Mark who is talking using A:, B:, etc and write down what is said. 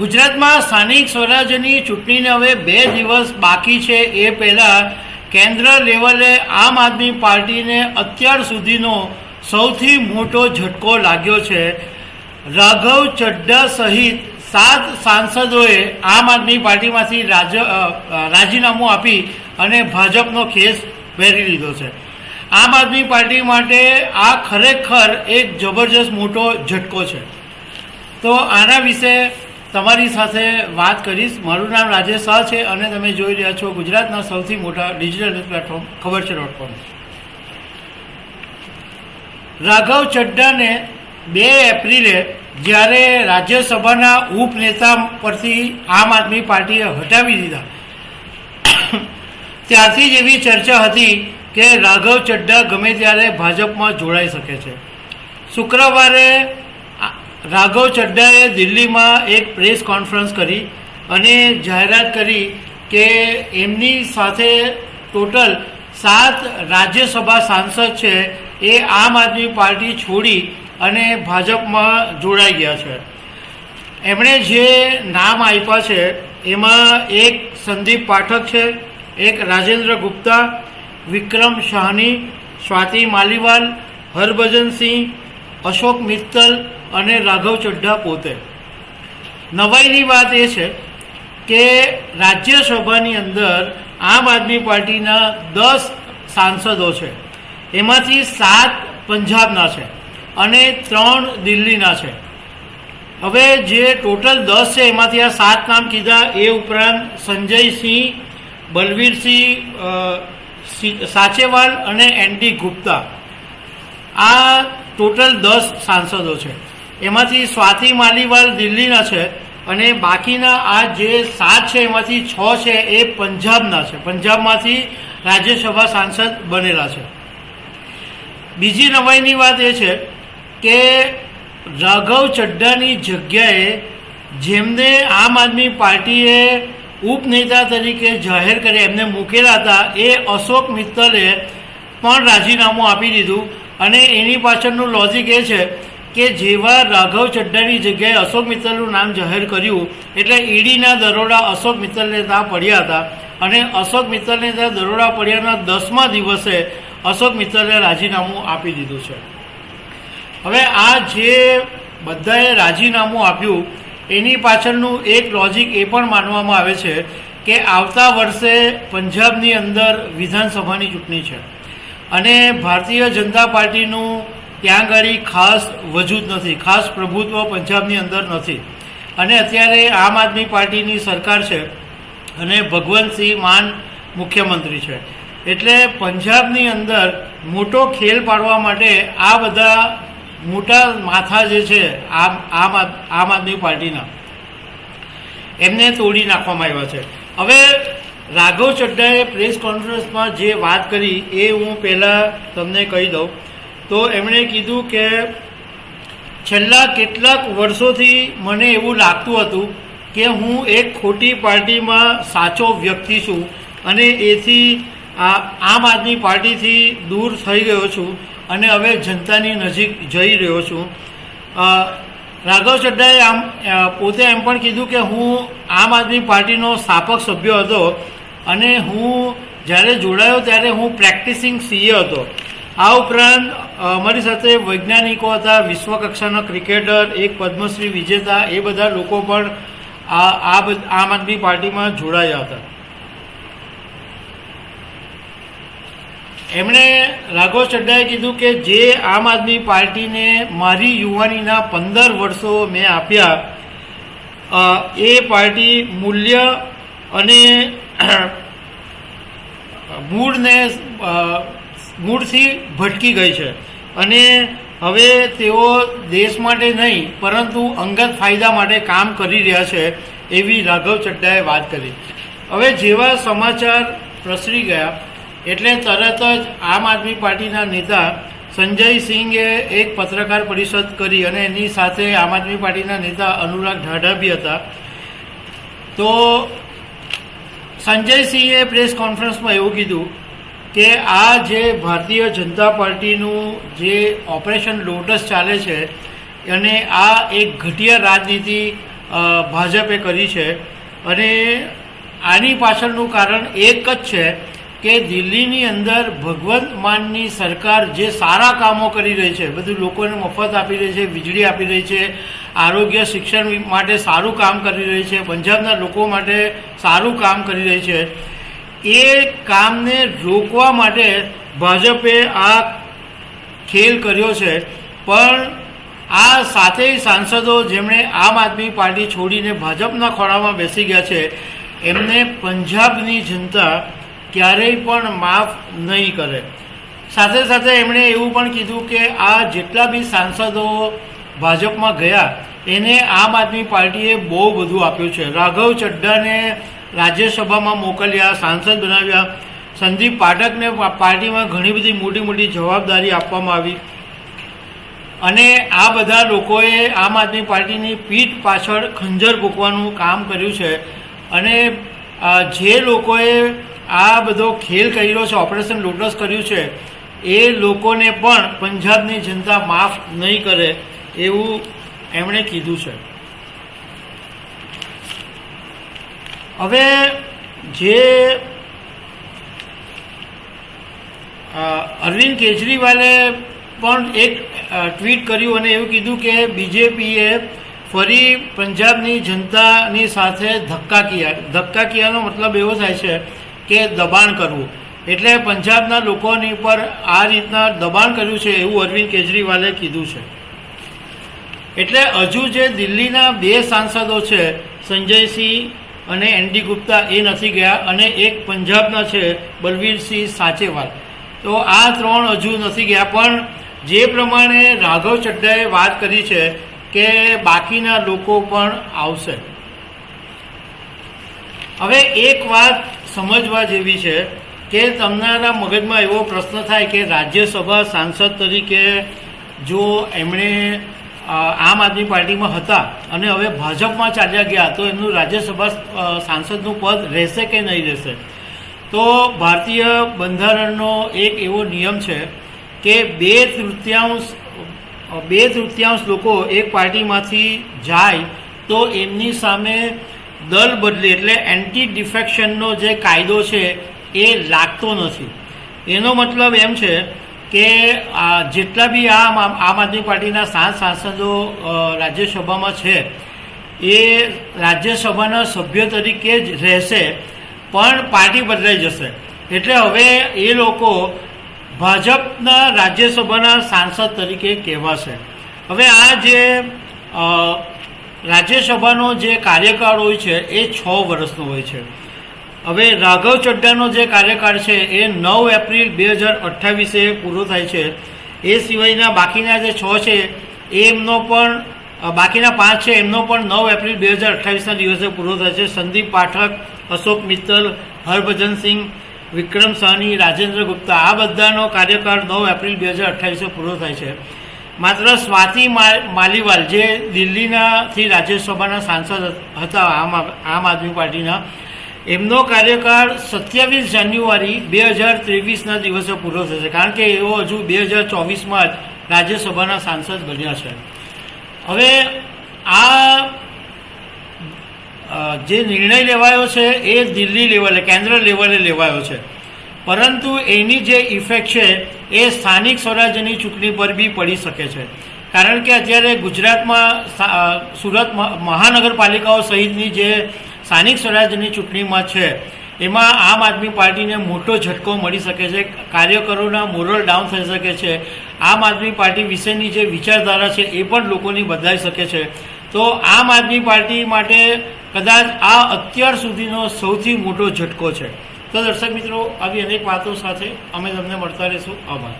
A: ગુજરાતમાં સ્થાનિક સ્વરાજ્યની ચૂંટણીને હવે 2 દિવસ બાકી છે. એ પહેલાં કેન્દ્ર લેવલે આમ આદમી પાર્ટીને અત્યાર સુધીનો સૌથી મોટો ઝટકો લાગ્યો છે. રાઘવ ચડ્ઢા સહિત 7 સાંસદોએ આમ આદમી પાર્ટીમાંથી રાજીનામું આપી અને ભાજપનો ખેસ પહેરી લીધો છે. આમ આદમી પાર્ટી માટે આ ખરેખર એક જબરજસ્ત મોટો ઝટકો છે. તો આના વિશે તમારી સાથે વાત કરીશ. મારું નામ રાજેશ શાહ છે અને તમે જોઈ રહ્યા છો ગુજરાતના સૌથી મોટા ડિજિટલ ન્યૂઝ પ્લેટફોર્મ ખબર છે .com. રાઘવ ચડ્ઢાને 2 એપ્રિલે જ્યારે રાજ્યસભાના ઉપનેતા પરથી આમ આદમી પાર્ટીએ હટાવી દીધા ત્યારથી જ એવી ચર્ચા હતી કે રાઘવ ચડ્ઢા ગમે ત્યારે ભાજપમાં જોડાઈ શકે છે. શુક્રવારે રાઘવ ચડ્ઢાએ દિલ્હીમાં એક પ્રેસ કોન્ફરન્સ કરી અને જાહેરાત કરી કે એમની સાથે ટોટલ 7 રાજ્યસભા સાંસદ છે એ આમ આદમી પાર્ટી છોડી અને ભાજપમાં જોડાઈ ગયા છે. એમણે જે નામ આપ્યા છે એમાં એક સંદીપ પાઠક છે, એક રાજેન્દ્ર ગુપ્તા, વિક્રમ સાહની, સ્વાતિ માલીવાલ, હરભજનસિંહ, અશોક મિત્તલ અને રાઘવ ચડ્ઢા પોતે. નવાઈની વાત એ છે કે રાજ્યસભાની અંદર આમ આદમી પાર્ટીના 10 સાંસદો છે, એમાંથી 7 પંજાબના છે અને 3 દિલ્હીના છે. હવે જે ટોટલ 10 છે એમાંથી આ 7 નામ કીધા. એ ઉપરાંત સંજયસિંહ, બલવીરસિંહ સાચેવાલ અને એનડી ગુપ્તા, આ ટોટલ 10 સાંસદો છે. એમાંથી સ્વાતિ માલીવાલ દિલ્હીના છે અને બાકીના આ જે 7 છે એમાંથી 6 છે એ પંજાબના છે, પંજાબમાંથી રાજ્યસભા સાંસદ બનેલા છે. બીજી નવાઈની વાત એ છે કે રાઘવ ચડ્ઢાની જગ્યાએ જેમને આમ આદમી પાર્ટીએ ઉપનેતા તરીકે જાહેર કરી એમને મૂકેલા હતા એ અશોક મિત્તલે પણ રાજીનામું આપી દીધું. અને એની પાછળનું લોજિક એ છે કે જેવા રાઘવ ચડ્ઢાની જગ્યાએ અશોક મિત્તલનું નામ જાહેર કર્યું એટલે ઈડીના દરોડા અશોક મિત્તલને ત્યાં પડ્યા હતા અને અશોક મિત્તલને ત્યાં દરોડા પડ્યાના 10મા દિવસે અશોક મિત્તલે રાજીનામું આપી દીધું છે. હવે આ જે બધાએ રાજીનામું આપ્યું એની પાછળનું એક લોજિક એ પણ માનવામાં આવે છે કે આવતા વર્ષે પંજાબની અંદર વિધાનસભાની ચૂંટણી છે અને ભારતીય જનતા પાર્ટીનું ત્યાં આગળ ખાસ વજૂદ નથી, ખાસ પ્રભુત્વ પંજાબની અંદર નથી. અને અત્યારે આમ આદમી પાર્ટીની સરકાર છે અને ભગવંતસિંહ માન મુખ્યમંત્રી છે. એટલે પંજાબની અંદર મોટો ખેલ પાડવા માટે આ બધા મોટા માથા જે છે આમ આદમી પાર્ટીના એમને તોડી નાખવામાં આવ્યા છે. હવે રાઘવ ચડ્ઢાએ પ્રેસ કોન્ફરન્સમાં જે વાત કરી એ હું પહેલાં તમને કહી દઉં તો એમણે કીધું કે છેલ્લા કેટલાક વર્ષોથી મને એવું લાગતું હતું કે હું એક ખોટી પાર્ટીમાં સાચો વ્યક્તિ છું અને એથી આમ આદમી પાર્ટીથી દૂર થઈ ગયો છું અને હવે જનતાની નજીક જઈ રહ્યો છું. રાઘવ ચડ્ઢાએ પોતે એમ પણ કીધું કે હું આમ આદમી પાર્ટીનો સ્થાપક સભ્ય હતો અને હું જ્યારે જોડાયો ત્યારે હું પ્રેક્ટિસિંગ સીએ હતો. આ ઉપરાંત અમારી સાથે વૈજ્ઞાનિકો હતા, વિશ્વકક્ષાના ક્રિકેટર, એક પદ્મશ્રી વિજેતા, એ બધા લોકો પણ આમ આદમી પાર્ટીમાં જોડાયા હતા. એમણે રાઘવ ચડ્ઢાએ કીધું કે જે આમ આદમી પાર્ટીને મારી યુવાનીના 15 વર્ષો મેં આપ્યા એ પાર્ટી મૂલ્ય અને મૂળથી ભટકી ગઈ છે અને હવે તેઓ દેશ માટે નહીં પરંતુ અંગત ફાયદા માટે કામ કરી રહ્યા છે એવી રાઘવ ચડ્ઢાએ વાત કરી. હવે જેવા સમાચાર પ્રસરી ગયા એટલે તરત જ આમ આદમી પાર્ટીના નેતા સંજય સિંઘે એક પત્રકાર પરિષદ કરી અને એની સાથે આમ આદમી પાર્ટીના નેતા અનુરાગ ઢાઢા બી હતા. તો સંજયસિંહે પ્રેસ કોન્ફરન્સમાં એવું કીધું કે આ જે ભારતીય જનતા પાર્ટીનું જે ઓપરેશન લોટસ ચાલે છે અને આ એક ઘટિયા રાજનીતિ ભાજપે કરી છે અને આની પાછળનું કારણ એક જ છે કે દિલ્હીની અંદર ભગવંત માનની સરકાર જે સારા કામો કરી રહી છે, બધું લોકોને મફત આપી રહી છે, વીજળી આપી રહી છે, આરોગ્ય શિક્ષણ માટે સારું કામ કરી રહી છે, પંજાબના લોકો માટે સારું કામ કરી રહી છે, એ કામને રોકવા માટે ભાજપે આ ખેલ કર્યો છે. પણ આ સાતેય સાંસદો જેમણે આમ આદમી પાર્ટી છોડીને ભાજપના ખોળામાં બેસી ગયા છે, એમને પંજાબની જનતા ક્યારેય પણ માફ નહીં કરે. સાથે સાથે એમણે એવું પણ કીધું કે આ જેટલા બી સાંસદો ભાજપમાં ગયા એને આમ આદમી પાર્ટીએ બહુ બધું આપ્યું છે. રાઘવ ચડ્ડાને રાજ્યસભામાં મોકલ્યા, સાંસદ બનાવ્યા. સંદીપ પાઠકને પાર્ટીમાં ઘણી બધી મોટી મોટી જવાબદારી આપવામાં આવી અને આ બધા લોકોએ આમ આદમી પાર્ટીની પીઠ પાછળ ખંજર ભૂકવાનું કામ કર્યું છે. અને જે લોકોએ આ બધો ખેલ કર્યો છે, ઓપરેશન લોટસ કર્યું છે, એ લોકોને પણ પંજાબની જનતા માફ નહીં કરે એવું એમણે કીધું છે. હવે જે અરવિંદ કેજરીવાલે પણ એક ટ્વીટ કર્યું અને એવું કીધું કે બીજેપીએ ફરી પંજાબની જનતાની સાથે ધક્કા કિયાનો મતલબ એવો થાય છે કે દબાણ કરવું. એટલે પંજાબના લોકોની પર આ રીતના દબાણ કર્યું છે એવું અરવિંદ કેજરીવાલે કીધું છે. એટલે હજુ જે દિલ્હીના 2 સાંસદો છે, સંજયસિંહ અને એનડી ગુપ્તા, એ નથી ગયા અને એક પંજાબના છે બલવીરસિંહ સાચેવાલ. તો આ 3 હજુ નથી ગયા. પણ જે પ્રમાણે રાઘવ ચડ્ડાએ વાત કરી છે કે બાકીના લોકો પણ આવશે. હવે એક વાત સમજવા જેવી છે કે તમારા મગજમાં એવો પ્રશ્ન થાય કે રાજ્યસભા સાંસદ તરીકે જો એમણે આમ આદમી પાર્ટીમાં હતા અને હવે ભાજપમાં ચાલ્યા ગયા તો એમનું રાજ્યસભા સાંસદનું પદ રહેશે કે નહીં રહેશે. તો ભારતીય બંધારણનો એક એવો નિયમ છે કે 2/3 લોકો એક પાર્ટીમાંથી જાય તો એમની સામે દલ બદલી એટલે એન્ટી ડિફેક્શનનો જે કાયદો છે એ લાગતો નથી. એનો મતલબ એમ છે કે જેટલા બી આમ આદમી પાર્ટીના 7 સાંસદો રાજ્યસભામાં છે એ રાજ્યસભાના સભ્ય તરીકે જ રહેશે, પણ પાર્ટી બદલાઈ જશે. એટલે હવે એ લોકો ભાજપના રાજ્યસભાના સાંસદ તરીકે કહેવાશે. હવે આ જે રાજ્યસભાનો જે કાર્યકાળ હોય છે એ 6 વર્ષનો હોય છે. હવે રાઘવ ચડ્ડાનો જે કાર્યકાળ છે એ 9 એપ્રિલ 2028 પૂરો થાય છે. એ સિવાયના બાકીના જે 6 છે એમનો પણ બાકીના 5 છે એમનો પણ 9 એપ્રિલ 2028ના દિવસે પૂરો થાય છે. સંદીપ પાઠક, અશોક મિત્તલ, હરભજનસિંહ, વિક્રમ સાહની, રાજેન્દ્ર ગુપ્તા, આ બધાનો કાર્યકાળ 9 એપ્રિલ 2028 પૂરો થાય છે. માત્ર સ્વાતિ માલીવાલ જે દિલ્હીનાથી રાજ્યસભાના સાંસદ હતા આમ આદમી પાર્ટીના, એમનો કાર્યકાળ 27 જાન્યુઆરી 2023ના દિવસે પૂરો થશે, કારણ કે એઓ હજુ 2024માં જ રાજ્યસભાના સાંસદ બન્યા છે. હવે આ જે નિર્ણય લેવાયો છે એ દિલ્હી લેવલે, કેન્દ્ર લેવલે લેવાયો છે, પરંતુ એની જે ઇફેક્ટ છે એ સ્થાનિક સ્વરાજ્યની ચૂંટણી પર બી પડી શકે છે. કારણ કે અત્યારે ગુજરાતમાં સુરત મહાનગરપાલિકાઓ સહિતની જે સ્થાનિક સ્વરાજ્યની ચૂંટણીમાં છે એમાં આમ આદમી પાર્ટીને મોટો ઝટકો મળી શકે છે. કાર્યકરોના મોરલ ડાઉન થઈ શકે છે. આમ આદમી પાર્ટી વિશેની જે વિચારધારા છે એ પણ લોકોની બદલાઈ શકે છે. તો આમ આદમી પાર્ટી માટે કદાચ આ અત્યાર સુધીનો સૌથી મોટો ઝટકો છે. તો દર્શક મિત્રો, આવી અનેક વાતો સાથે અમે તમને મળતા રહીશું. આભાર.